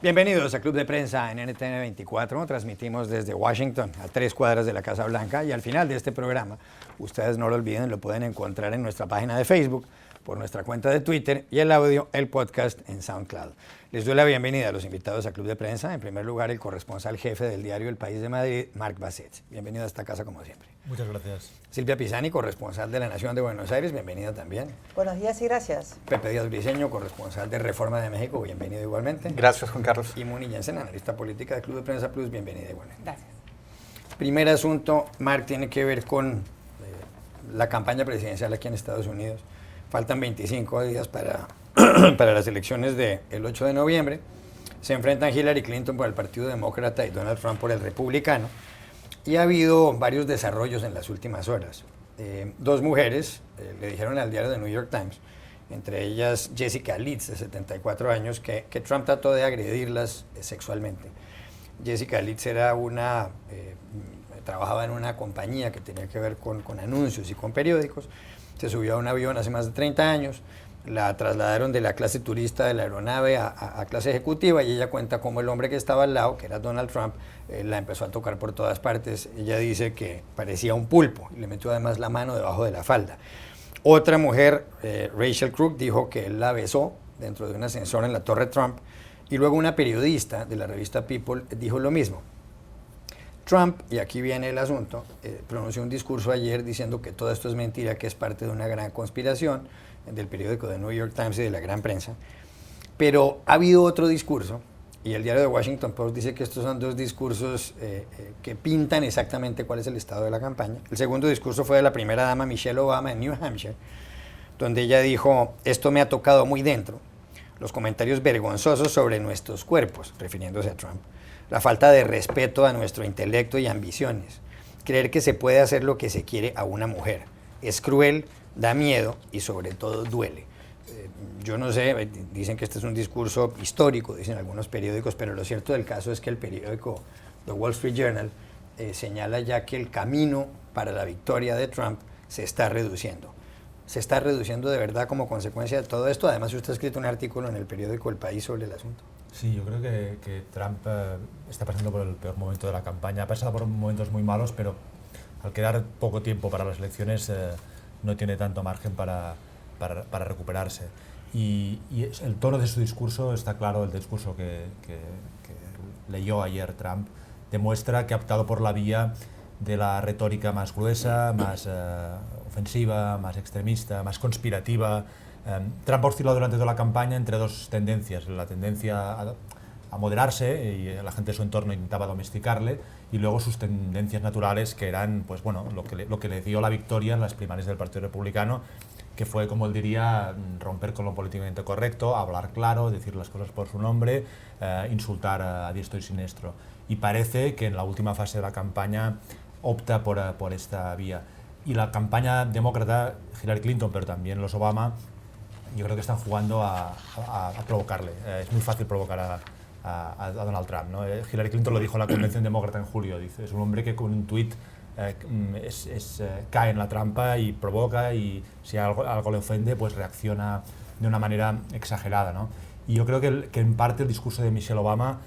Bienvenidos a Club de Prensa en NTN 24. Transmitimos desde Washington, a 3 cuadras de la Casa Blanca. Y al final de este programa, ustedes no lo olviden, lo pueden encontrar en nuestra página de Facebook, por nuestra cuenta de Twitter y el audio, el podcast en SoundCloud. Les doy la bienvenida a los invitados a Club de Prensa. En primer lugar, el corresponsal jefe del diario El País de Madrid, Marc Basset. Bienvenido a esta casa como siempre. Muchas gracias. Silvia Pisani, corresponsal de La Nación de Buenos Aires. Bienvenida también. Buenos días y gracias. Pepe Díaz Briceño, corresponsal de Reforma de México. Bienvenido igualmente. Gracias, Juan Carlos. Y Moni Jensen, analista política de Club de Prensa Plus. Bienvenida igualmente. Gracias. Primer asunto, Marc, tiene que ver con la campaña presidencial aquí en Estados Unidos. Faltan 25 días para las elecciones del 8 de noviembre. Se enfrentan Hillary Clinton por el Partido Demócrata y Donald Trump por el Republicano. Y ha habido varios desarrollos en las últimas horas. Dos mujeres le dijeron al diario The New York Times, entre ellas Jessica Litz, de 74 años, que Trump trató de agredirlas sexualmente. Jessica Litz era trabajaba en una compañía que tenía que ver con anuncios y con periódicos. Se subió a un avión hace más de 30 años, la trasladaron de la clase turista de la aeronave a clase ejecutiva y ella cuenta cómo el hombre que estaba al lado, que era Donald Trump, la empezó a tocar por todas partes. Ella dice que parecía un pulpo y le metió además la mano debajo de la falda. Otra mujer, Rachel Crook, dijo que él la besó dentro de un ascensor en la Torre Trump y luego una periodista de la revista People dijo lo mismo. Trump, y aquí viene el asunto, pronunció un discurso ayer diciendo que todo esto es mentira, que es parte de una gran conspiración del periódico The New York Times y de la gran prensa. Pero ha habido otro discurso, y el diario The Washington Post dice que estos son dos discursos que pintan exactamente cuál es el estado de la campaña. El segundo discurso fue de la primera dama Michelle Obama en New Hampshire, donde ella dijo: esto me ha tocado muy dentro, los comentarios vergonzosos sobre nuestros cuerpos, refiriéndose a Trump, la falta de respeto a nuestro intelecto y ambiciones, creer que se puede hacer lo que se quiere a una mujer. Es cruel, da miedo y sobre todo duele. Yo no sé, dicen que este es un discurso histórico, dicen algunos periódicos, pero lo cierto del caso es que el periódico The Wall Street Journal señala ya que el camino para la victoria de Trump se está reduciendo. Se está reduciendo de verdad como consecuencia de todo esto. Además, usted ha escrito un artículo en el periódico El País sobre el asunto. Sí, yo creo que Trump está pasando por el peor momento de la campaña. Ha pasado por momentos muy malos, pero al quedar poco tiempo para las elecciones no tiene tanto margen para recuperarse. Y el tono de su discurso está claro, el discurso que leyó ayer Trump demuestra que ha optado por la vía de la retórica más gruesa, más ofensiva, más extremista, más conspirativa. Trump ha oscilado durante toda la campaña entre dos tendencias: la tendencia a moderarse, y la gente de su entorno intentaba domesticarle, y luego sus tendencias naturales, que eran pues, bueno, lo que le dio la victoria en las primarias del Partido Republicano, que fue, como él diría, romper con lo políticamente correcto, hablar claro, decir las cosas por su nombre, insultar a diestro y siniestro. Y parece que en la última fase de la campaña opta por esta vía. Y la campaña demócrata, Hillary Clinton, pero también los Obama, yo creo que están jugando a provocarle. Es muy fácil provocar a Donald Trump, ¿no? Hillary Clinton lo dijo en la convención demócrata en julio. Dice, es un hombre que con un tuit cae en la trampa y provoca, y si algo le ofende, pues reacciona de una manera exagerada, ¿no? Y yo creo que en parte el discurso de Michelle Obama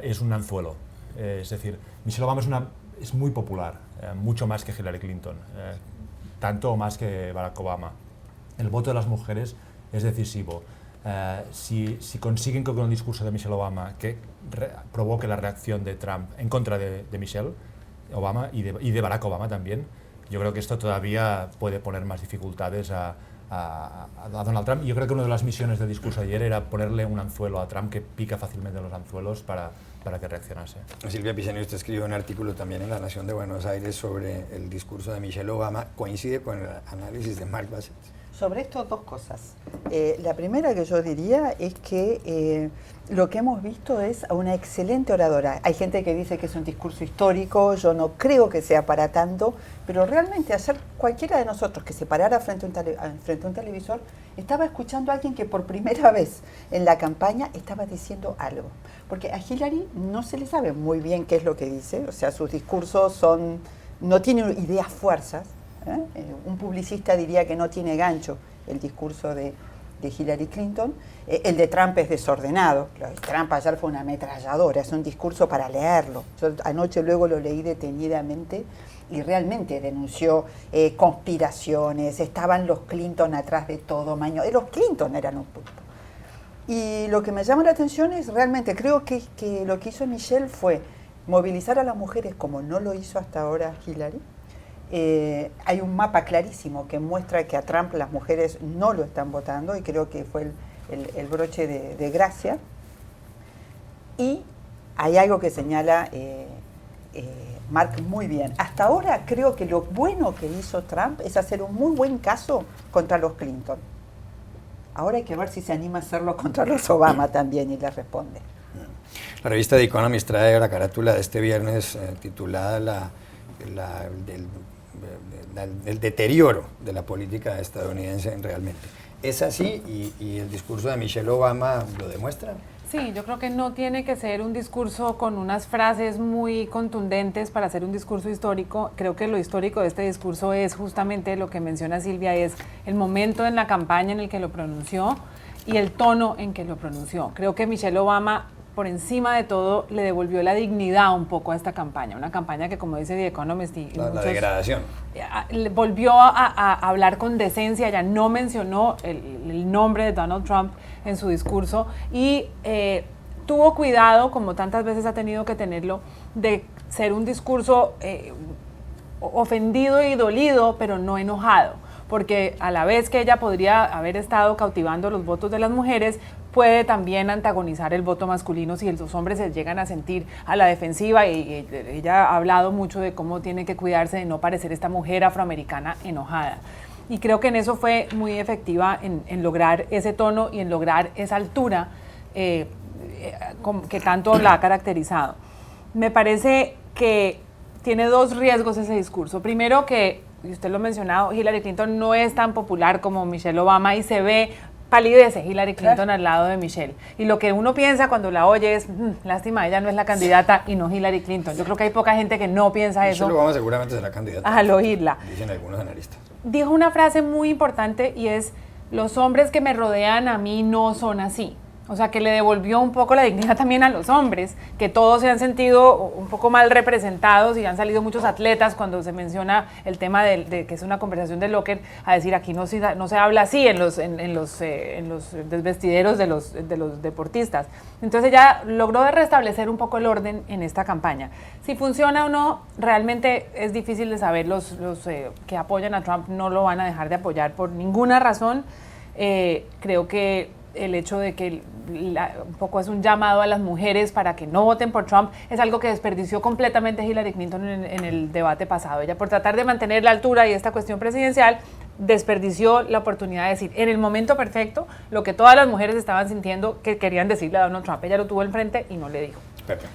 es un anzuelo. Es decir, Michelle Obama es muy popular, mucho más que Hillary Clinton, tanto o más que Barack Obama. El voto de las mujeres es decisivo. Si consiguen que con el discurso de Michelle Obama que provoque la reacción de Trump en contra de Michelle Obama y de Barack Obama también, yo creo que esto todavía puede poner más dificultades a Donald Trump. Y yo creo que una de las misiones del discurso de ayer era ponerle un anzuelo a Trump, que pica fácilmente los anzuelos, para que reaccionase. Silvia Pisani, usted escribió un artículo también en La Nación de Buenos Aires sobre el discurso de Michelle Obama. ¿Coincide con el análisis de Marc Basset? Sobre esto, dos cosas. La primera que yo diría es que lo que hemos visto es a una excelente oradora. Hay gente que dice que es un discurso histórico, yo no creo que sea para tanto, pero realmente ayer cualquiera de nosotros que se parara frente a un televisor estaba escuchando a alguien que por primera vez en la campaña estaba diciendo algo. Porque a Hillary no se le sabe muy bien qué es lo que dice, o sea, sus discursos no tienen ideas fuerzas. Un publicista diría que no tiene gancho el discurso de de Hillary Clinton. El de Trump es desordenado. Trump ayer fue una ametralladora, es un discurso para leerlo. Yo anoche luego lo leí detenidamente y realmente denunció conspiraciones, estaban los Clinton atrás de todo, los Clinton eran un punto. Y lo que me llama la atención es realmente, creo que lo que hizo Michelle fue movilizar a las mujeres como no lo hizo hasta ahora Hillary. Hay un mapa clarísimo que muestra que a Trump las mujeres no lo están votando y creo que fue el broche de gracia. Y hay algo que señala Mark muy bien. Hasta ahora creo que lo bueno que hizo Trump es hacer un muy buen caso contra los Clinton. Ahora hay que ver si se anima a hacerlo contra los Obama también y le responde. La revista The Economist trae la carátula de este viernes titulada el deterioro de la política estadounidense realmente. ¿Es así y el discurso de Michelle Obama lo demuestra? Sí, yo creo que no tiene que ser un discurso con unas frases muy contundentes para hacer un discurso histórico. Creo que lo histórico de este discurso es justamente lo que menciona Silvia, es el momento en la campaña en el que lo pronunció y el tono en que lo pronunció. Creo que Michelle Obama, por encima de todo, le devolvió la dignidad un poco a esta campaña, una campaña que, como dice The Economist y la degradación. Volvió a hablar con decencia, ya no mencionó el nombre de Donald Trump en su discurso y tuvo cuidado, como tantas veces ha tenido que tenerlo, de ser un discurso ofendido y dolido, pero no enojado, porque a la vez que ella podría haber estado cautivando los votos de las mujeres, puede también antagonizar el voto masculino si los hombres se llegan a sentir a la defensiva y ella ha hablado mucho de cómo tiene que cuidarse de no parecer esta mujer afroamericana enojada. Y creo que en eso fue muy efectiva en lograr ese tono y en lograr esa altura que tanto la ha caracterizado. Me parece que tiene dos riesgos ese discurso. Primero que, y usted lo ha mencionado, Hillary Clinton no es tan popular como Michelle Obama y se ve palidece Hillary Clinton al lado de Michelle. Y lo que uno piensa cuando la oye es, lástima, ella no es la candidata y no Hillary Clinton. Yo creo que hay poca gente que no piensa eso. Michelle Obama seguramente será candidata. Al oírla. Dicen algunos analistas. Dijo una frase muy importante y es, los hombres que me rodean a mí no son así. O sea, que le devolvió un poco la dignidad también a los hombres, que todos se han sentido un poco mal representados y han salido muchos atletas cuando se menciona el tema de que es una conversación de locker, a decir aquí no se habla así en los desvestideros de los deportistas. Entonces ella logró restablecer un poco el orden en esta campaña. Si funciona o no, realmente es difícil de saber. Los que apoyan a Trump no lo van a dejar de apoyar por ninguna razón. Creo que el hecho de que un poco es un llamado a las mujeres para que no voten por Trump es algo que desperdició completamente Hillary Clinton en el debate pasado. Ella, por tratar de mantener la altura y esta cuestión presidencial, desperdició la oportunidad de decir en el momento perfecto lo que todas las mujeres estaban sintiendo que querían decirle a Donald Trump. Ella lo tuvo enfrente y no le dijo.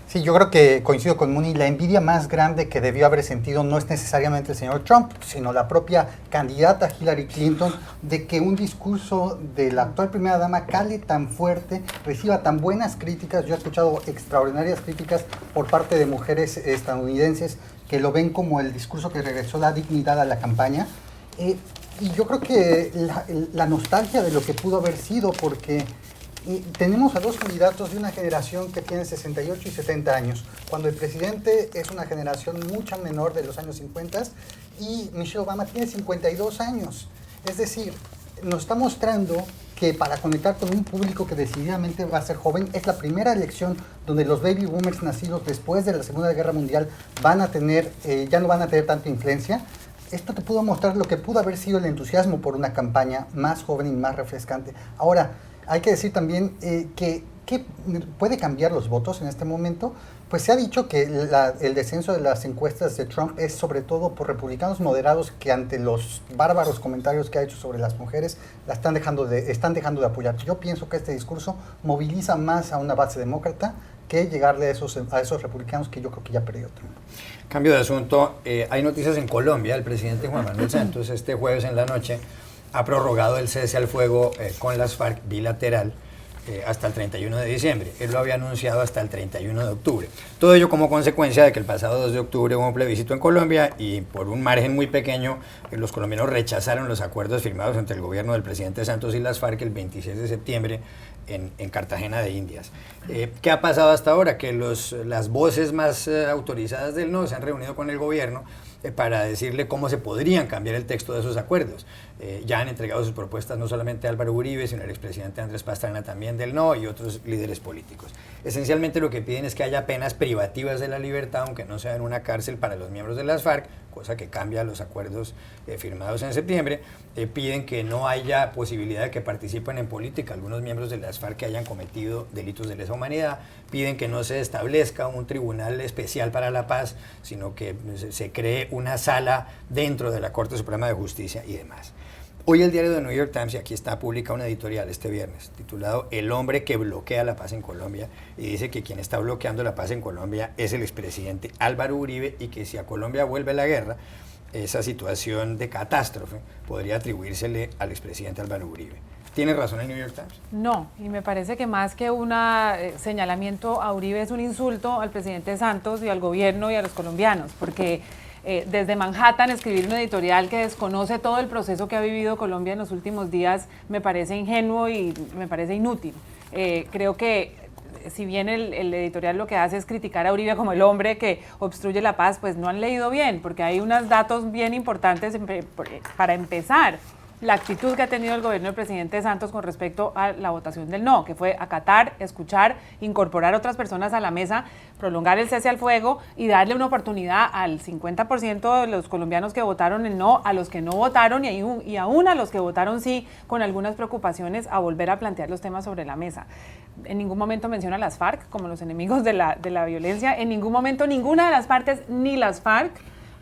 Sí, yo creo que coincido con Muni, la envidia más grande que debió haber sentido no es necesariamente el señor Trump, sino la propia candidata Hillary Clinton, de que un discurso de la actual primera dama cale tan fuerte, reciba tan buenas críticas. Yo he escuchado extraordinarias críticas por parte de mujeres estadounidenses que lo ven como el discurso que regresó la dignidad a la campaña. Y yo creo que la nostalgia de lo que pudo haber sido, porque tenemos a dos candidatos de una generación que tiene 68 y 70 años, cuando el presidente es una generación mucho menor de los años 50 y Michelle Obama tiene 52 años. Es decir, nos está mostrando que para conectar con un público que decididamente va a ser joven, es la primera elección donde los baby boomers nacidos después de la Segunda Guerra Mundial van a tener, ya no van a tener tanta influencia. Esto te pudo mostrar lo que pudo haber sido el entusiasmo por una campaña más joven y más refrescante. Ahora, hay que decir también que puede cambiar los votos en este momento. Pues se ha dicho que el descenso de las encuestas de Trump es sobre todo por republicanos moderados que ante los bárbaros comentarios que ha hecho sobre las mujeres están dejando de apoyar. Yo pienso que este discurso moviliza más a una base demócrata que llegarle a esos republicanos que yo creo que ya perdió Trump. Cambio de asunto, hay noticias en Colombia. El presidente Juan Manuel Santos este jueves en la noche ha prorrogado el cese al fuego con las FARC bilateral hasta el 31 de diciembre. Él lo había anunciado hasta el 31 de octubre. Todo ello como consecuencia de que el pasado 2 de octubre hubo un plebiscito en Colombia y por un margen muy pequeño los colombianos rechazaron los acuerdos firmados entre el gobierno del presidente Santos y las FARC el 26 de septiembre en Cartagena de Indias. ¿Qué ha pasado hasta ahora? Que las voces más autorizadas del no se han reunido con el gobierno para decirle cómo se podrían cambiar el texto de esos acuerdos. Ya han entregado sus propuestas no solamente Álvaro Uribe, sino el expresidente Andrés Pastrana también del no y otros líderes políticos. Esencialmente lo que piden es que haya penas privativas de la libertad, aunque no sea en una cárcel para los miembros de las FARC, cosa que cambia los acuerdos firmados en septiembre. Piden que no haya posibilidad de que participen en política algunos miembros de las FARC que hayan cometido delitos de lesa humanidad. Piden que no se establezca un tribunal especial para la paz, sino que se cree una sala dentro de la Corte Suprema de Justicia y demás. Hoy el diario The New York Times, y aquí está, publica una editorial este viernes titulado El hombre que bloquea la paz en Colombia, y dice que quien está bloqueando la paz en Colombia es el expresidente Álvaro Uribe y que si a Colombia vuelve la guerra, esa situación de catástrofe podría atribuírsele al expresidente Álvaro Uribe. ¿Tiene razón el New York Times? No, y me parece que más que un señalamiento a Uribe es un insulto al presidente Santos y al gobierno y a los colombianos, porque desde Manhattan escribir un editorial que desconoce todo el proceso que ha vivido Colombia en los últimos días me parece ingenuo y me parece inútil. Creo que si bien el editorial lo que hace es criticar a Uribe como el hombre que obstruye la paz, pues no han leído bien, porque hay unos datos bien importantes para empezar. La actitud que ha tenido el gobierno del presidente Santos con respecto a la votación del no, que fue acatar, escuchar, incorporar otras personas a la mesa, prolongar el cese al fuego y darle una oportunidad al 50% de los colombianos que votaron el no, a los que no votaron y aún a los que votaron sí, con algunas preocupaciones, a volver a plantear los temas sobre la mesa. En ningún momento menciona a las FARC como los enemigos de la violencia, en ningún momento ninguna de las partes, ni las FARC,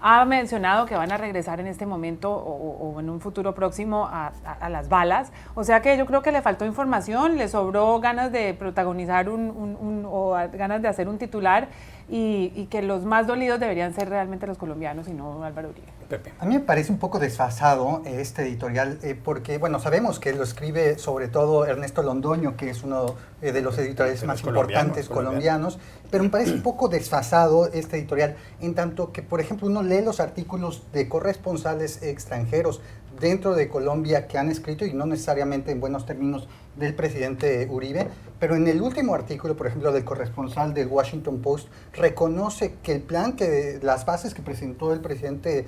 ha mencionado que van a regresar en este momento o en un futuro próximo a las balas. O sea que yo creo que le faltó información, le sobró ganas de protagonizar ganas de hacer un titular y que los más dolidos deberían ser realmente los colombianos y no Álvaro Uribe. Pepe. A mí me parece un poco desfasado este editorial porque, bueno, sabemos que lo escribe sobre todo Ernesto Londoño, que es uno de los editoriales más importantes colombianos, pero me parece un poco desfasado este editorial, en tanto que, por ejemplo, uno lee los artículos de corresponsales extranjeros dentro de Colombia que han escrito, y no necesariamente en buenos términos, del presidente Uribe, pero en el último artículo, por ejemplo, del corresponsal del Washington Post, reconoce que el plan, las bases que presentó el presidente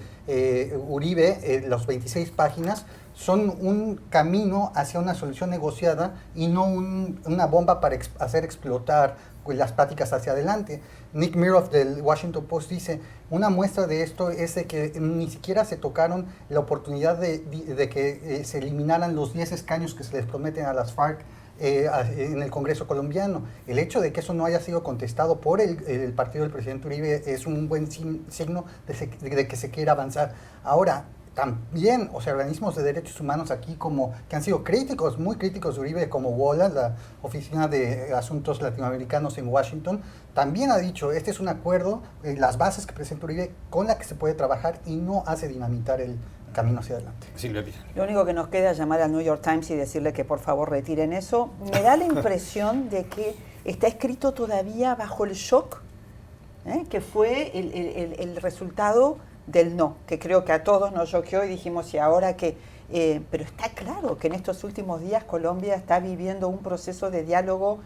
Uribe, las 26 páginas, son un camino hacia una solución negociada y no una bomba para hacer explotar las pláticas hacia adelante. Nick Miroff del Washington Post dice, una muestra de esto es de que ni siquiera se tocaron la oportunidad de que se eliminaran los 10 escaños que se les prometen a las FARC en el Congreso colombiano. El hecho de que eso no haya sido contestado por el partido del presidente Uribe es un buen signo de que se quiera avanzar. Ahora, también, o sea, organismos de derechos humanos aquí que han sido críticos, muy críticos de Uribe, como WOLA, la Oficina de Asuntos Latinoamericanos en Washington, también ha dicho, este es un acuerdo, las bases que presenta Uribe, con la que se puede trabajar y no hace dinamitar el camino hacia adelante. Sí, lo único que nos queda es llamar al New York Times y decirle que por favor retiren eso. Me da la impresión de que está escrito todavía bajo el shock, que fue el resultado del no, que creo que a todos nos choqueó y dijimos, y ahora que... pero está claro que en estos últimos días Colombia está viviendo un proceso de diálogo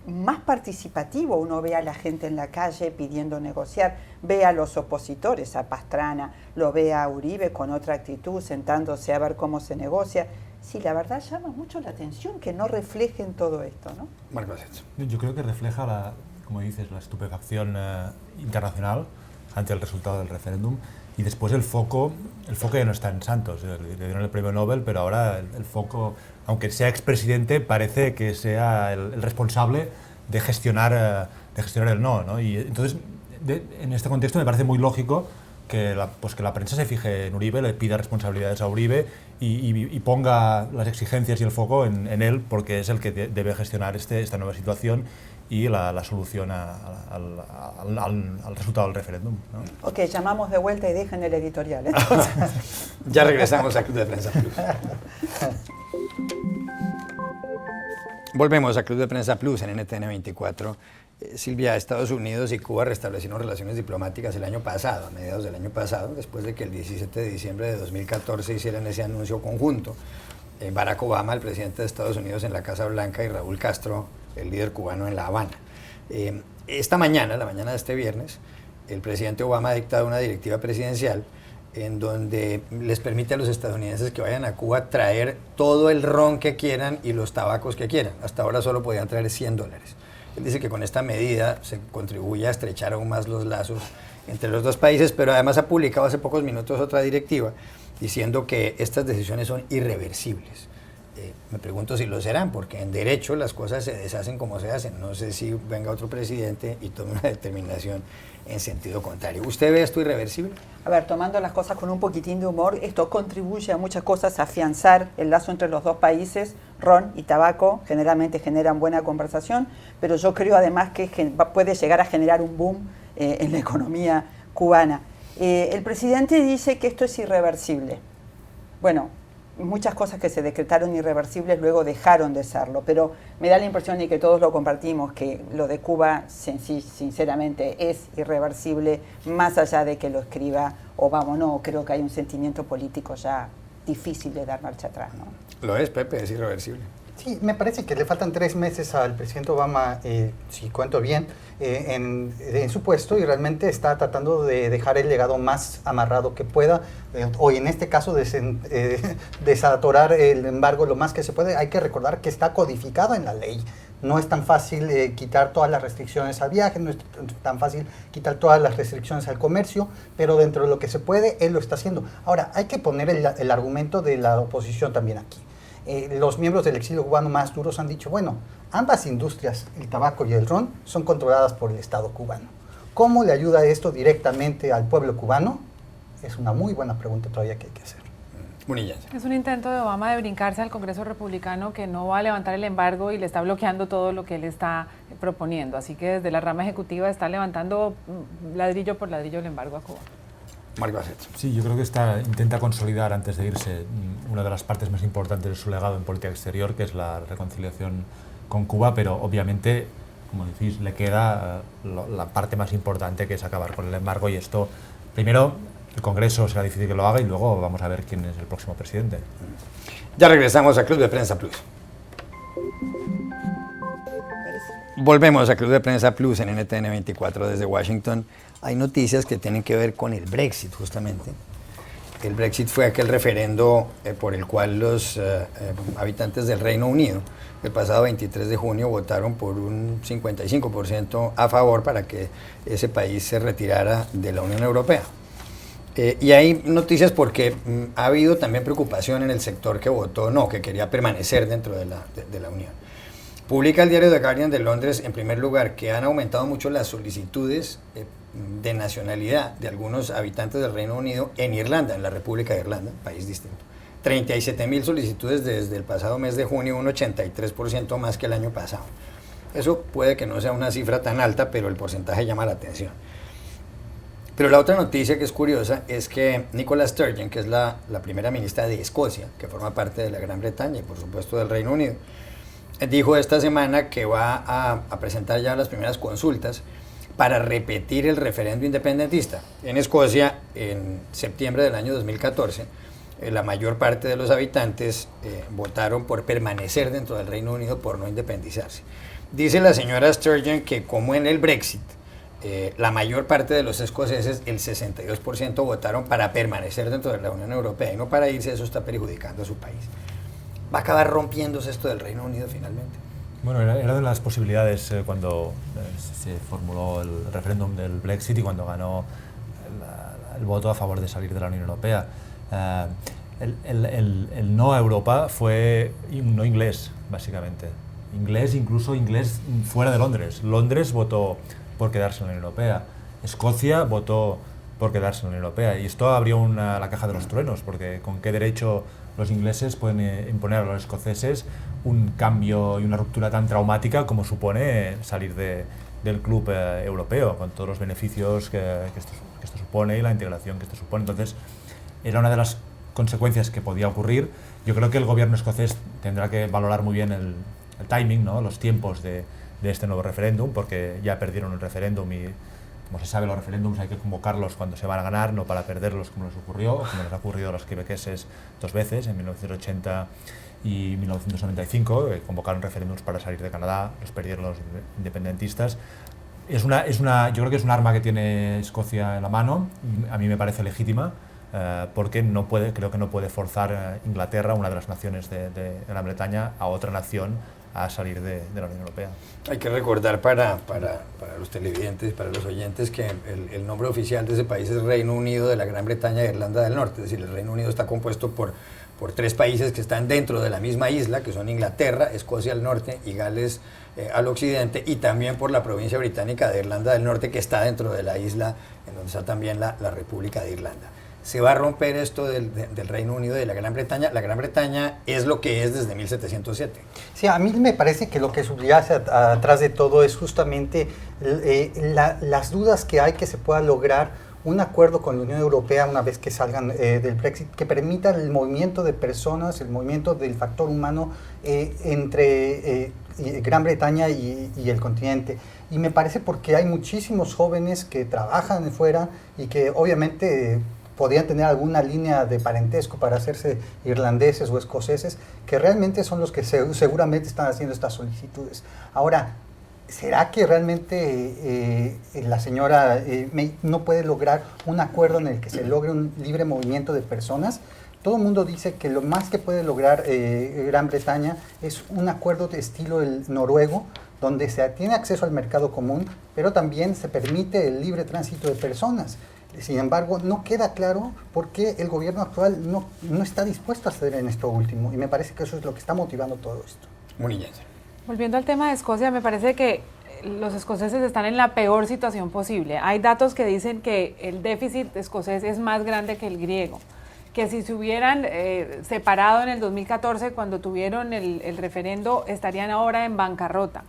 más participativo. Uno ve a la gente en la calle pidiendo negociar, ve a los opositores, a Pastrana, lo ve a Uribe con otra actitud, sentándose a ver cómo se negocia. Sí, la verdad llama mucho la atención que no reflejen todo esto, ¿no? Marco Asensio. Yo creo que refleja, como dices, la estupefacción internacional ante el resultado del referéndum. Y después el foco ya no está en Santos, le dieron el premio Nobel, pero ahora el foco, aunque sea expresidente, parece que sea el responsable de gestionar el no. Y entonces, en este contexto me parece muy lógico que la prensa se fije en Uribe, le pida responsabilidades a Uribe y ponga las exigencias y el foco en él, porque es el que debe gestionar esta nueva situación y la solución al resultado del referéndum, ¿no? Ok, llamamos de vuelta y dejen el editorial. Ya regresamos a Club de Prensa Plus. Volvemos a Club de Prensa Plus en NTN 24. Silvia, Estados Unidos y Cuba restablecieron relaciones diplomáticas el año pasado, a mediados del año pasado, después de que el 17 de diciembre de 2014 hicieran ese anuncio conjunto. Barack Obama, el presidente de Estados Unidos, en la Casa Blanca, y Raúl Castro, el líder cubano, en La Habana. Esta mañana, la mañana de este viernes, el presidente Obama ha dictado una directiva presidencial en donde les permite a los estadounidenses que vayan a Cuba traer todo el ron que quieran y los tabacos que quieran. Hasta ahora solo podían traer $100. Él dice que con esta medida se contribuye a estrechar aún más los lazos entre los dos países, pero además ha publicado hace pocos minutos otra directiva diciendo que estas decisiones son irreversibles. Me pregunto si lo serán, porque en derecho las cosas se deshacen como se hacen. No sé si venga otro presidente y tome una determinación en sentido contrario. ¿Usted ve esto irreversible? A ver, tomando las cosas con un poquitín de humor, esto contribuye a muchas cosas, a afianzar el lazo entre los dos países. Ron y tabaco generalmente generan buena conversación, pero yo creo además que puede llegar a generar un boom en la economía cubana. El presidente dice que esto es irreversible. Bueno, muchas cosas que se decretaron irreversibles luego dejaron de serlo, pero me da la impresión, y que todos lo compartimos, que lo de Cuba sinceramente es irreversible, más allá de que lo escriba Obama. No, creo que hay un sentimiento político ya difícil de dar marcha atrás, ¿no? Lo es, Pepe, es irreversible. Sí, me parece que le faltan 3 meses al presidente Obama, si cuento bien, en su puesto, y realmente está tratando de dejar el legado más amarrado que pueda, o en este caso desatorar el embargo lo más que se puede. Hay que recordar que está codificado en la ley. No es tan fácil quitar todas las restricciones al viaje, no es tan fácil quitar todas las restricciones al comercio, pero dentro de lo que se puede, él lo está haciendo. Ahora, hay que poner el argumento de la oposición también aquí. Los miembros del exilio cubano más duros han dicho, bueno, ambas industrias, el tabaco y el ron, son controladas por el Estado cubano. ¿Cómo le ayuda esto directamente al pueblo cubano? Es una muy buena pregunta todavía que hay que hacer. Munilla. Es un intento de Obama de brincarse al Congreso republicano, que no va a levantar el embargo y le está bloqueando todo lo que él está proponiendo. Así que desde la rama ejecutiva está levantando ladrillo por ladrillo el embargo a Cuba. Marc Bassett. Sí, yo creo que intenta consolidar antes de irse una de las partes más importantes de su legado en política exterior, que es la reconciliación con Cuba, pero obviamente, como decís, le queda la parte más importante, que es acabar con el embargo, y esto, primero, el Congreso será difícil que lo haga, y luego vamos a ver quién es el próximo presidente. Ya regresamos a Club de Prensa Plus. Volvemos a Club de Prensa Plus en NTN 24 desde Washington. Hay noticias que tienen que ver con el Brexit, justamente. El Brexit fue aquel referendo por el cual los habitantes del Reino Unido el pasado 23 de junio votaron por un 55% a favor para que ese país se retirara de la Unión Europea. Y hay noticias porque ha habido también preocupación en el sector que votó no, que quería permanecer dentro de la Unión. Publica el diario The Guardian de Londres, en primer lugar, que han aumentado mucho las solicitudes de nacionalidad de algunos habitantes del Reino Unido en Irlanda, en la República de Irlanda, país distinto. 37.000 solicitudes desde el pasado mes de junio, un 83% más que el año pasado. Eso puede que no sea una cifra tan alta, pero el porcentaje llama la atención. Pero la otra noticia que es curiosa es que Nicola Sturgeon, que es la primera ministra de Escocia, que forma parte de la Gran Bretaña y por supuesto del Reino Unido, dijo esta semana que va a presentar ya las primeras consultas para repetir el referendo independentista. En Escocia, en septiembre del año 2014, la mayor parte de los habitantes votaron por permanecer dentro del Reino Unido, por no independizarse. Dice la señora Sturgeon que, como en el Brexit, la mayor parte de los escoceses, el 62%, votaron para permanecer dentro de la Unión Europea y no para irse. Eso está perjudicando a su país. ¿Va a acabar rompiéndose esto del Reino Unido finalmente? Bueno, era de las posibilidades cuando se formuló el referéndum del Brexit y cuando ganó el voto a favor de salir de la Unión Europea. El no a Europa fue un no inglés, básicamente. Incluso inglés fuera de Londres. Londres votó por quedarse en la Unión Europea. Escocia votó por quedarse en la Unión Europea. Y esto abrió la caja de los truenos, porque ¿con qué derecho los ingleses pueden imponer a los escoceses un cambio y una ruptura tan traumática como supone salir del club europeo, con todos los beneficios que esto supone y la integración que esto supone? Entonces, era una de las consecuencias que podía ocurrir. Yo creo que el gobierno escocés tendrá que valorar muy bien el timing, ¿no? Los tiempos de este nuevo referéndum, porque ya perdieron el referéndum y, como se sabe, los referéndums hay que convocarlos cuando se van a ganar, no para perderlos como les ocurrió, como les ha ocurrido a los quebequeses 2 veces, en 1980 y 1995, convocaron referéndums para salir de Canadá, los perdieron los independentistas. Yo creo que es un arma que tiene Escocia en la mano, a mí me parece legítima, porque creo que no puede forzar Inglaterra, una de las naciones de Gran Bretaña, a otra nación a salir de la Unión Europea. Hay que recordar para los televidentes y para los oyentes que el nombre oficial de ese país es Reino Unido de la Gran Bretaña e Irlanda del Norte, es decir, el Reino Unido está compuesto por 3 países que están dentro de la misma isla, que son Inglaterra, Escocia al norte y Gales al occidente, y también por la provincia británica de Irlanda del Norte, que está dentro de la isla, en donde está también la República de Irlanda. Se va a romper esto del Reino Unido y de la Gran Bretaña. La Gran Bretaña es lo que es desde 1707. Sí, a mí me parece que lo que subyace atrás de todo es justamente las dudas que hay que se pueda lograr un acuerdo con la Unión Europea una vez que salgan del Brexit, que permita el movimiento de personas, el movimiento del factor humano entre Gran Bretaña y el continente. Y me parece porque hay muchísimos jóvenes que trabajan fuera y que obviamente podrían tener alguna línea de parentesco para hacerse irlandeses o escoceses, que realmente son los que seguramente están haciendo estas solicitudes. Ahora, ¿será que realmente la señora May no puede lograr un acuerdo en el que se logre un libre movimiento de personas? Todo el mundo dice que lo más que puede lograr Gran Bretaña es un acuerdo de estilo el noruego, donde se tiene acceso al mercado común, pero también se permite el libre tránsito de personas. Sin embargo, no queda claro por qué el gobierno actual no está dispuesto a ceder en esto último, y me parece que eso es lo que está motivando todo esto. Munillense. Volviendo al tema de Escocia, me parece que los escoceses están en la peor situación posible. Hay datos que dicen que el déficit escocés es más grande que el griego, que si se hubieran separado en el 2014 cuando tuvieron el referendo, estarían ahora en bancarrota.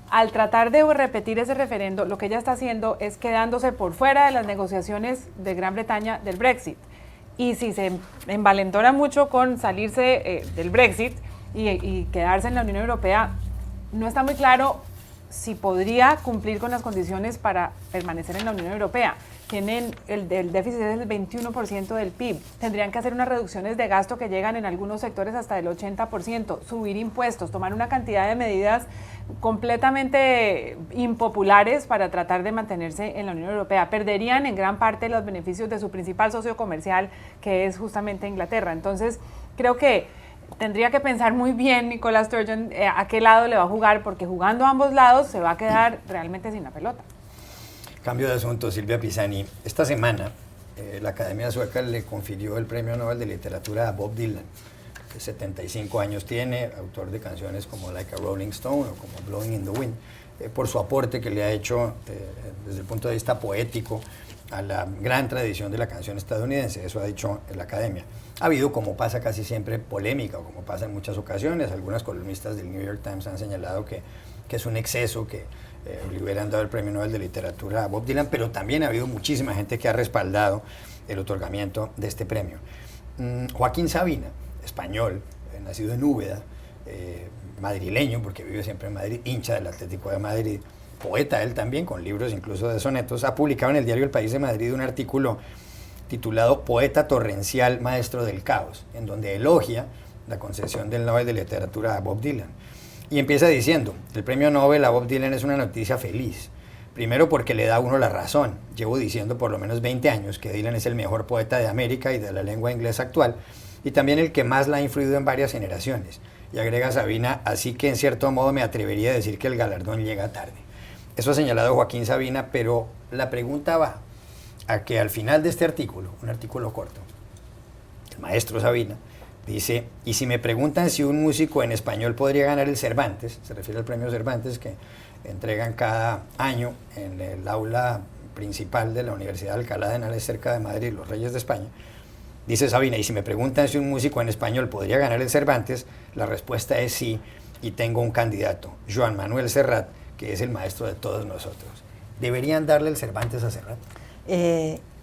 Al tratar de repetir ese referendo, lo que ella está haciendo es quedándose por fuera de las negociaciones de Gran Bretaña del Brexit. Y si se envalentona mucho con salirse del Brexit y quedarse en la Unión Europea, no está muy claro si podría cumplir con las condiciones para permanecer en la Unión Europea. Tienen el déficit es del 21% del PIB. Tendrían que hacer unas reducciones de gasto que llegan en algunos sectores hasta el 80%, subir impuestos, tomar una cantidad de medidas completamente impopulares para tratar de mantenerse en la Unión Europea. Perderían en gran parte los beneficios de su principal socio comercial, que es justamente Inglaterra. Entonces, creo que tendría que pensar muy bien Nicola Sturgeon a qué lado le va a jugar, porque jugando a ambos lados se va a quedar realmente sin la pelota. Cambio de asunto, Silvia Pisani. Esta semana la Academia Sueca le confirió el Premio Nobel de Literatura a Bob Dylan, que 75 años tiene, autor de canciones como Like a Rolling Stone o como Blowing in the Wind, por su aporte que le ha hecho desde el punto de vista poético a la gran tradición de la canción estadounidense. Eso ha dicho la Academia. Ha habido, como pasa casi siempre, polémica, o como pasa en muchas ocasiones. Algunas columnistas del New York Times han señalado que es un exceso, que le hubieran dado el Premio Nobel de Literatura a Bob Dylan, pero también ha habido muchísima gente que ha respaldado el otorgamiento de este premio. Joaquín Sabina, español, nacido en Úbeda, madrileño, porque vive siempre en Madrid, hincha del Atlético de Madrid, poeta él también, con libros incluso de sonetos, ha publicado en el diario El País de Madrid un artículo titulado Poeta torrencial, maestro del caos, en donde elogia la concesión del Nobel de Literatura a Bob Dylan. Y empieza diciendo, el premio Nobel a Bob Dylan es una noticia feliz. Primero porque le da a uno la razón. Llevo diciendo por lo menos 20 años que Dylan es el mejor poeta de América y de la lengua inglesa actual, y también el que más la ha influido en varias generaciones. Y agrega Sabina, así que en cierto modo me atrevería a decir que el galardón llega tarde. Eso ha señalado Joaquín Sabina, pero la pregunta va a que al final de este artículo, un artículo corto, el maestro Sabina dice, y si me preguntan si un músico en español podría ganar el Cervantes, se refiere al premio Cervantes que entregan cada año en el aula principal de la Universidad de Alcalá de Henares, cerca de Madrid, los Reyes de España, dice Sabina, y si me preguntan si un músico en español podría ganar el Cervantes, la respuesta es sí, y tengo un candidato, Joan Manuel Serrat, que es el maestro de todos nosotros. ¿Deberían darle el Cervantes a Serrat?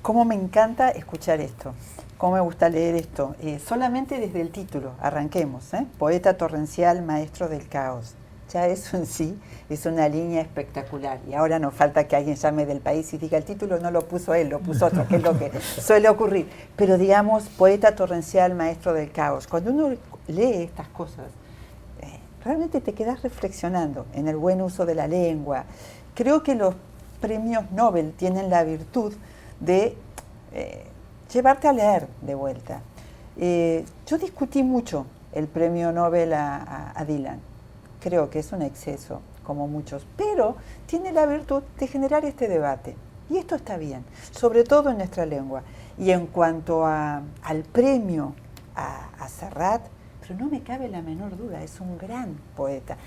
Cómo me encanta escuchar esto, cómo me gusta leer esto. Solamente desde el título, arranquemos, Poeta torrencial, maestro del caos. Ya eso en sí es una línea espectacular. Y ahora nos falta que alguien llame del país y diga, el título no lo puso él, lo puso otro, que es lo que suele ocurrir. Pero digamos, poeta torrencial, maestro del caos. Cuando uno lee estas cosas, realmente te quedas reflexionando en el buen uso de la lengua. Creo que los premios Nobel tienen la virtud de llevarte a leer de vuelta. Yo discutí mucho el premio Nobel a Dylan. Creo que es un exceso, como muchos, pero tiene la virtud de generar este debate. Y esto está bien, sobre todo en nuestra lengua. Y en cuanto al premio a Serrat, pero no me cabe la menor duda, es un gran poeta.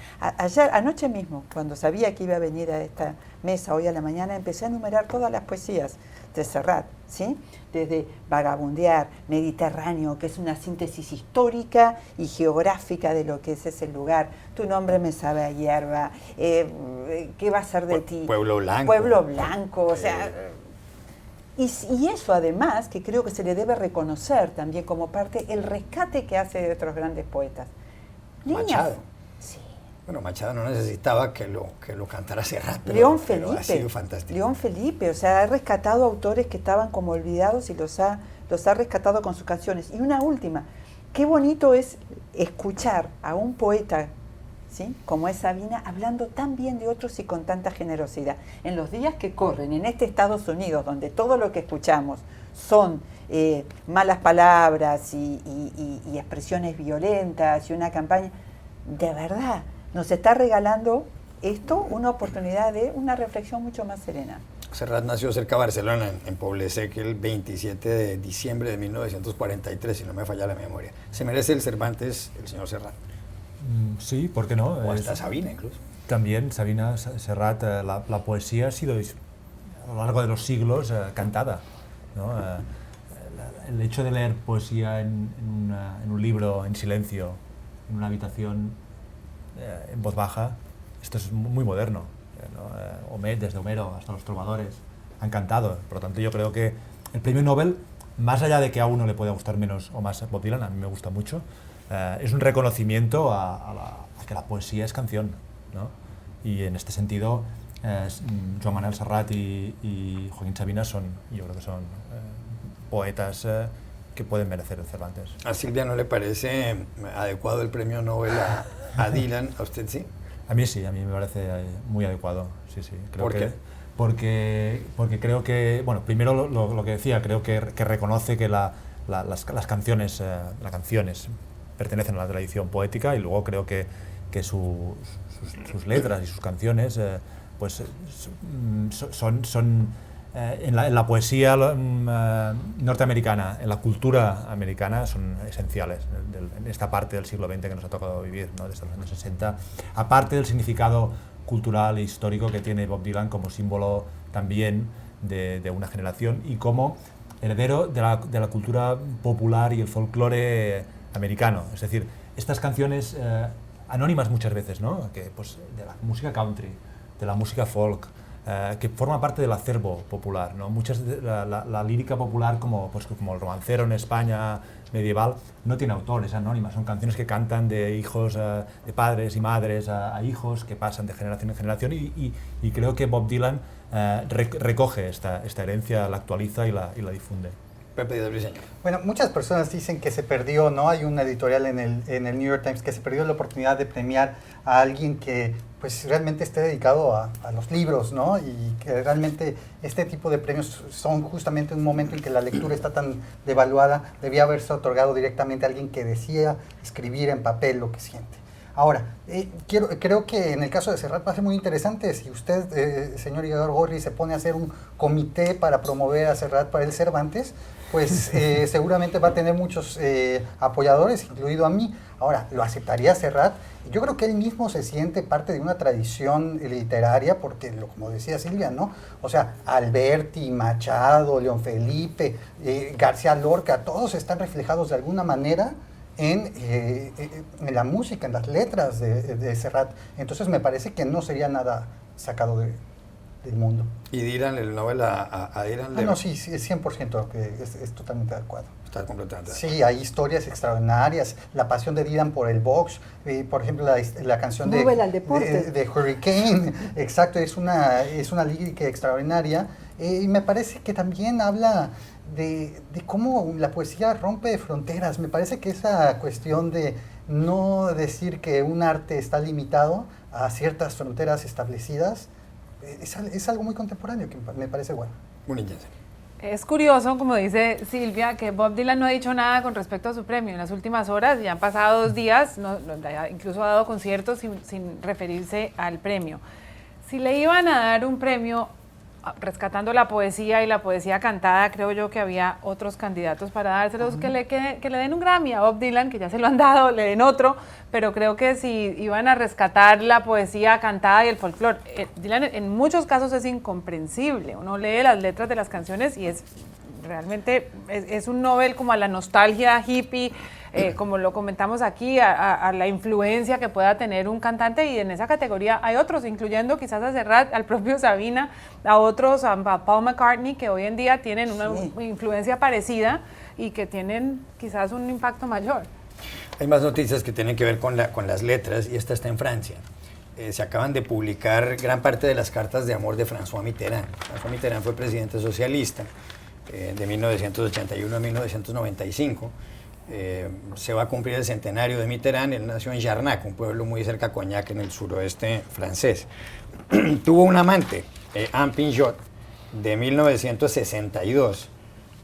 Anoche mismo, cuando sabía que iba a venir a esta mesa hoy a la mañana, empecé a enumerar todas las poesías de Serrat, ¿sí? Desde Vagabundear, Mediterráneo, que es una síntesis histórica y geográfica de lo que es ese lugar. Tu nombre me sabe a hierba, ¿qué va a ser de ti? Pueblo Blanco. Pueblo Blanco, o sea... Y eso además, que creo que se le debe reconocer también como parte, el rescate que hace de otros grandes poetas. Machado. Sí. Bueno, Machado no necesitaba que lo cantara Serrat, León pero Felipe. ha sido fantástico. León Felipe, o sea, ha rescatado autores que estaban como olvidados y los ha rescatado con sus canciones. Y una última, qué bonito es escuchar a un poeta, ¿sí?, como es Sabina, hablando tan bien de otros y con tanta generosidad. En los días que corren, en este Estados Unidos, donde todo lo que escuchamos son malas palabras y expresiones violentas y una campaña, de verdad, nos está regalando esto una oportunidad de una reflexión mucho más serena. Serrat nació cerca de Barcelona, en Poble-sec, el 27 de diciembre de 1943, si no me falla la memoria. ¿Se merece el Cervantes el señor Serrat? Sí, ¿por qué no? O hasta Sabina incluso. También Sabina, Serrat, la poesía ha sido a lo largo de los siglos cantada, ¿no? El hecho de leer poesía en un libro en silencio, en una habitación en voz baja, esto es muy moderno, ¿no? Desde Homero hasta los trovadores han cantado. Por lo tanto, yo creo que el premio Nobel, más allá de que a uno le pueda gustar menos o más Bob Dylan, a mí me gusta mucho, es un reconocimiento a que la poesía es canción, ¿no? Y en este sentido, Joan Manuel Serrat y Joaquín Sabina yo creo que son poetas que pueden merecer el Cervantes. ¿A Silvia no le parece adecuado el premio Nobel a Dylan? ¿A usted sí? A mí sí, a mí me parece muy adecuado, sí. Creo ¿Por qué? Porque creo que, bueno, primero lo que decía, creo que reconoce que las canciones pertenecen a la tradición poética, y luego creo que sus letras y sus canciones pues son en la poesía norteamericana, en la cultura americana, son esenciales en esta parte del siglo XX que nos ha tocado vivir, ¿no? Desde los años 60, aparte del significado cultural e histórico que tiene Bob Dylan como símbolo también de una generación y como heredero de la cultura popular y el folclore americano. Es decir, estas canciones anónimas muchas veces, ¿no? Que, pues, de la música country, de la música folk, que forma parte del acervo popular, ¿no? La lírica popular, como el romancero en España medieval, no tiene autores, anónimas, son canciones que cantan de hijos, de padres y madres a hijos, que pasan de generación en generación, y creo que Bob Dylan recoge esta herencia, la actualiza y la difunde. Pepe de Briceño. Bueno, muchas personas dicen que se perdió, ¿no? Hay una editorial en el New York Times que se perdió la oportunidad de premiar a alguien que pues realmente esté dedicado a los libros, ¿no? Y que realmente este tipo de premios son justamente un momento en que la lectura está tan devaluada. Debía haberse otorgado directamente a alguien que decía escribir en papel lo que siente. Ahora, creo que en el caso de Serrat va a ser muy interesante si usted, señor Iragorri, se pone a hacer un comité para promover a Serrat para el Cervantes, pues seguramente va a tener muchos apoyadores, incluido a mí. Ahora, ¿lo aceptaría Serrat? Yo creo que él mismo se siente parte de una tradición literaria, porque, como decía Silvia, ¿no? O sea, Alberti, Machado, León Felipe, García Lorca, todos están reflejados de alguna manera en la música, en las letras de Serrat. Entonces me parece que no sería nada sacado de del mundo. ¿Y Dylan, el Nobel a Dylan? No, sí, es 100%, que es totalmente adecuado. Está completamente. Sí, hay historias extraordinarias, la pasión de Dylan por el box, por ejemplo, la canción de Hurricane, exacto, es una lírica extraordinaria, y me parece que también habla de cómo la poesía rompe fronteras. Me parece que esa cuestión de no decir que un arte está limitado a ciertas fronteras establecidas es algo muy contemporáneo que me parece bueno. Es curioso, como dice Silvia, que Bob Dylan no ha dicho nada con respecto a su premio en las últimas horas. Ya han pasado 2 días, incluso ha dado conciertos sin referirse al premio. Si le iban a dar un premio rescatando la poesía y la poesía cantada, creo yo que había otros candidatos para dárselos, que le den un Grammy a Bob Dylan, que ya se lo han dado, le den otro, pero creo que si iban a rescatar la poesía cantada y el folclore, Dylan en muchos casos es incomprensible. Uno lee las letras de las canciones y realmente es un Nobel como a la nostalgia hippie, como lo comentamos aquí, a la influencia que pueda tener un cantante, y en esa categoría hay otros, incluyendo quizás a Serrat, al propio Sabina, a otros, a Paul McCartney, que hoy en día tienen una influencia parecida y que tienen quizás un impacto mayor. Hay más noticias que tienen que ver con las letras, y esta está en Francia. Se acaban de publicar gran parte de las cartas de amor de François Mitterrand. François Mitterrand fue presidente socialista de 1981 a 1995. Se va a cumplir el centenario de Mitterrand. Él nació en Jarnac, un pueblo muy cerca a Cognac, en el suroeste francés. Tuvo un amante, Anne Pinjot, de 1962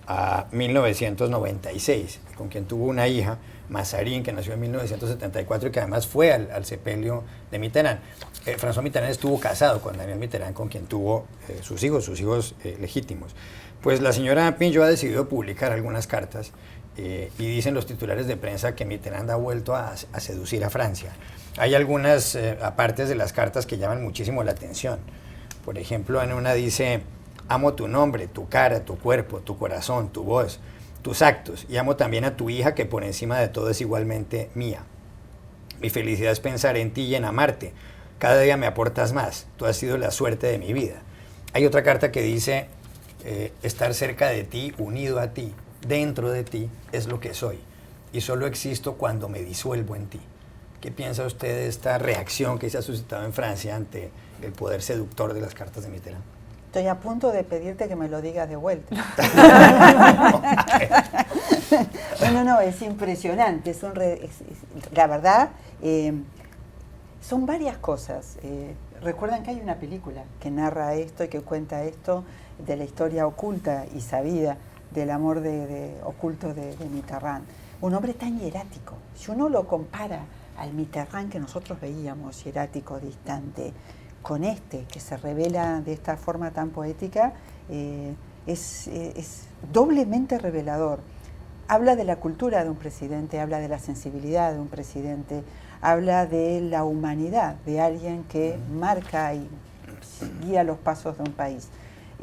a 1996, con quien tuvo una hija, Mazarin, que nació en 1974 y que además fue al sepelio de Mitterrand. François Mitterrand estuvo casado con Daniel Mitterrand, con quien tuvo sus hijos legítimos. Pues la señora Pinjot ha decidido publicar algunas cartas, y dicen los titulares de prensa que Mitterrand ha vuelto a seducir a Francia. Hay algunas apartes de las cartas que llaman muchísimo la atención. Por ejemplo, en una dice: amo tu nombre, tu cara, tu cuerpo, tu corazón, tu voz, tus actos, y amo también a tu hija, que por encima de todo es igualmente mía. Mi felicidad es pensar en ti y en amarte. Cada día me aportas más, tú has sido la suerte de mi vida. Hay otra carta que dice: estar cerca de ti, unido a ti, dentro de ti, es lo que soy, y solo existo cuando me disuelvo en ti. ¿Qué piensa usted de esta reacción que se ha suscitado en Francia ante el poder seductor de las cartas de Mitterrand? Estoy a punto de pedirte que me lo digas de vuelta. No, es impresionante. La verdad, son varias cosas. Recuerdan que hay una película que narra esto y que cuenta esto, de la historia oculta y sabida del amor oculto de Mitterrand. Un hombre tan hierático. Si uno lo compara al Mitterrand que nosotros veíamos, hierático, distante, con que se revela de esta forma tan poética, es doblemente revelador. Habla de la cultura de un presidente, habla de la sensibilidad de un presidente, habla de la humanidad de alguien que marca y guía los pasos de un país.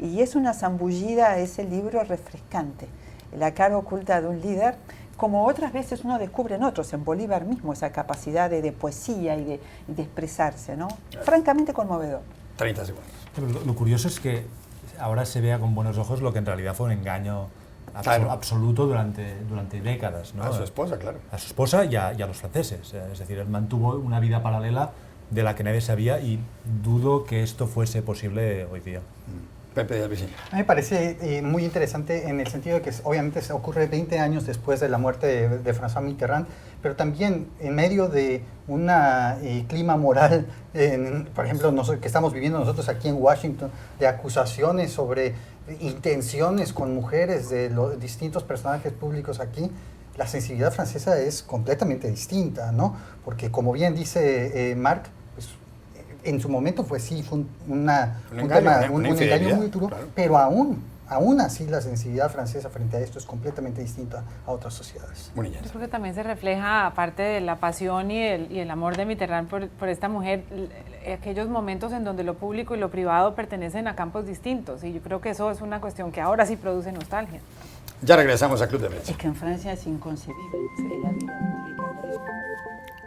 Y es una zambullida, ese libro refrescante, la cara oculta de un líder, como otras veces uno descubre en otros, en Bolívar mismo, esa capacidad de poesía y de expresarse, ¿no? Francamente conmovedor. 30 segundos. Pero lo curioso es que ahora se vea con buenos ojos lo que en realidad fue un engaño absoluto durante décadas, ¿no? A su esposa, claro. A su esposa y a los franceses. Es decir, él mantuvo una vida paralela de la que nadie sabía, y dudo que esto fuese posible hoy día. Pepe de Alvicín. A mí me parece muy interesante en el sentido de que obviamente se ocurre 20 años después de la muerte de François Mitterrand, pero también en medio de un clima moral, por ejemplo, que estamos viviendo nosotros aquí en Washington, de acusaciones sobre intenciones con mujeres de los distintos personajes públicos aquí. La sensibilidad francesa es completamente distinta, ¿no? Porque, como bien dice Marc, en su momento fue un engaño muy duro, claro. Pero aún así la sensibilidad francesa frente a esto es completamente distinta a otras sociedades. Yo creo que también se refleja, aparte de la pasión y el amor de Mitterrand por esta mujer, aquellos momentos en donde lo público y lo privado pertenecen a campos distintos, y yo creo que eso es una cuestión que ahora sí produce nostalgia. Ya regresamos a Club de Prensa. Es que en Francia es inconcebible.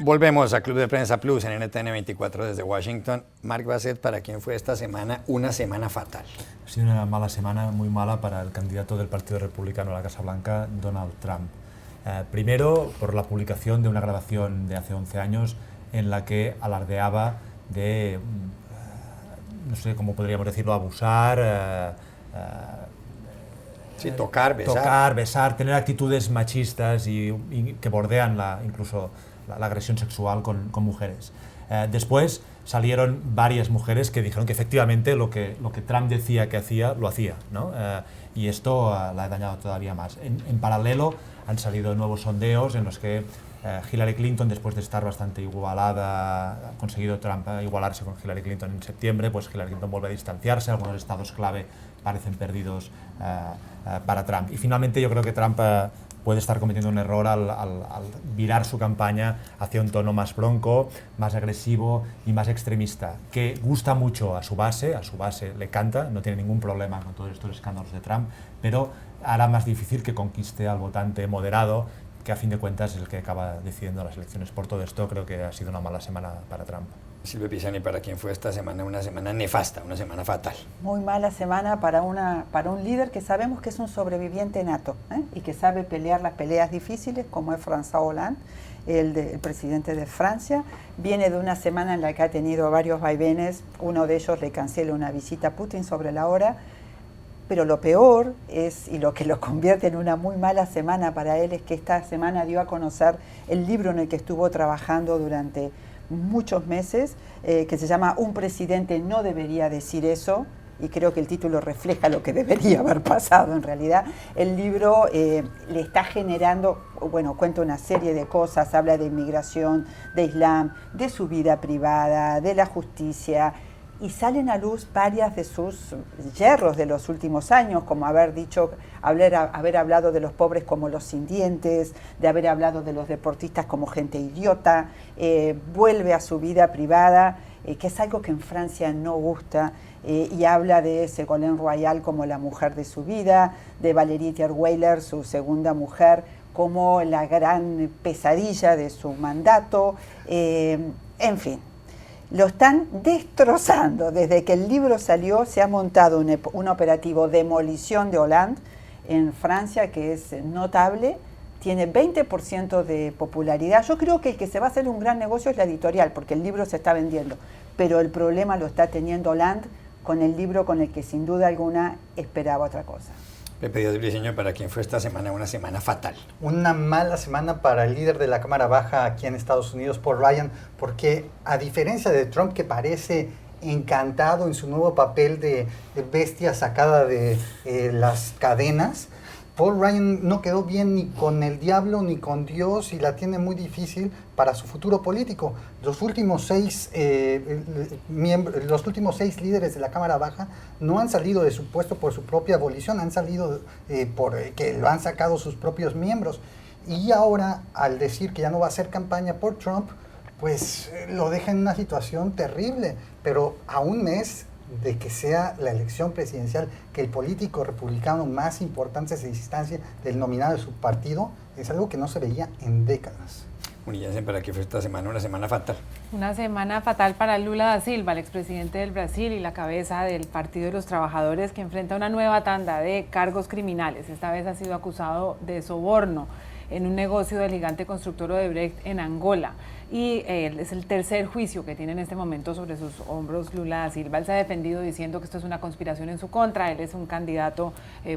Volvemos a Club de Prensa Plus en NTN 24 desde Washington. Marc Bassett, ¿para quién fue esta semana una semana fatal? Ha sido una mala semana, muy mala para el candidato del Partido Republicano a la Casa Blanca, Donald Trump. Primero, por la publicación de una grabación de hace 11 años en la que alardeaba de, no sé cómo podríamos decirlo, abusar, sí, tocar, besar, tener actitudes machistas y que bordean incluso la agresión sexual con mujeres. Después salieron varias mujeres que dijeron que efectivamente lo que Trump decía que hacía, lo hacía, ¿no? Y esto la ha dañado todavía más. En paralelo han salido nuevos sondeos en los que Hillary Clinton, después de estar bastante igualada, ha conseguido Trump igualarse con Hillary Clinton en septiembre, pues Hillary Clinton vuelve a distanciarse, algunos estados clave parecen perdidos para Trump. Y finalmente yo creo que Trump puede estar cometiendo un error al virar su campaña hacia un tono más bronco, más agresivo y más extremista, que gusta mucho a su base le canta, no tiene ningún problema con todos estos escándalos de Trump, pero hará más difícil que conquiste al votante moderado, que a fin de cuentas es el que acaba decidiendo las elecciones. Por todo esto creo que ha sido una mala semana para Trump. Silvia Pisani, ¿para quién fue esta semana una semana nefasta, una semana fatal? Muy mala semana para un líder que sabemos que es un sobreviviente nato, y que sabe pelear las peleas difíciles, como es François Hollande, el presidente de Francia. Viene de una semana en la que ha tenido varios vaivenes, uno de ellos le cancela una visita a Putin sobre la hora, pero lo peor es, y lo que lo convierte en una muy mala semana para él, es que esta semana dio a conocer el libro en el que estuvo trabajando durante muchos meses, que se llama Un presidente no debería decir eso, y creo que el título refleja lo que debería haber pasado en realidad. El libro le está generando, bueno, cuenta una serie de cosas, habla de inmigración, de Islam, de su vida privada, de la justicia, y salen a luz varias de sus yerros de los últimos años, como haber hablado de los pobres como los sin dientes, de haber hablado de los deportistas como gente idiota. Vuelve a su vida privada, que es algo que en Francia no gusta, y habla de Ségolène Royal como la mujer de su vida, de Valérie Trierweiler, su segunda mujer, como la gran pesadilla de su mandato, en fin. Lo están destrozando. Desde que el libro salió se ha montado un operativo demolición de Hollande en Francia que es notable, tiene 20% de popularidad. Yo creo que el que se va a hacer un gran negocio es la editorial, porque el libro se está vendiendo, pero el problema lo está teniendo Hollande con el libro con el que sin duda alguna esperaba otra cosa. Pepe Díaz Briceño, ¿para quién fue esta semana una semana fatal? Una mala semana para el líder de la Cámara Baja aquí en Estados Unidos, Paul Ryan, porque a diferencia de Trump, que parece encantado en su nuevo papel de bestia sacada de las cadenas, Paul Ryan no quedó bien ni con el diablo ni con Dios y la tiene muy difícil para su futuro político. Los últimos seis líderes de la Cámara Baja no han salido de su puesto por su propia volición, han salido porque lo han sacado sus propios miembros. Y ahora, al decir que ya no va a hacer campaña por Trump, pues lo deja en una situación terrible. Pero a un mes de que sea la elección presidencial, que el político republicano más importante se distancie del nominado de su partido, es algo que no se veía en décadas. Munillansen, ¿para qué fue esta semana una semana fatal? Una semana fatal para Lula da Silva, el expresidente del Brasil y la cabeza del Partido de los Trabajadores, que enfrenta una nueva tanda de cargos criminales. Esta vez ha sido acusado de soborno en un negocio del gigante constructor Odebrecht en Angola. Y es el tercer juicio que tiene en este momento sobre sus hombros Lula da Silva. Él se ha defendido diciendo que esto es una conspiración en su contra. Él es un candidato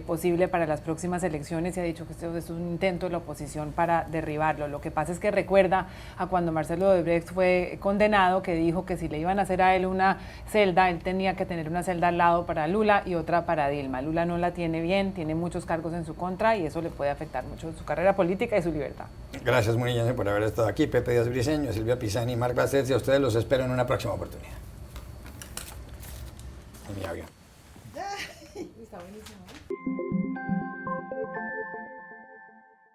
posible para las próximas elecciones y ha dicho que esto es un intento de la oposición para derribarlo. Lo que pasa es que recuerda a cuando Marcelo Odebrecht fue condenado, que dijo que si le iban a hacer a él una celda, él tenía que tener una celda al lado para Lula y otra para Dilma. Lula no la tiene bien, tiene muchos cargos en su contra y eso le puede afectar mucho su carrera política y su libertad. Gracias, Munillansen, por haber estado aquí. Pepe Díaz Briceño, Silvia Pisani y Marc Bassett, y a ustedes los espero en una próxima oportunidad. En mi avión. Está buenísimo, ¿eh?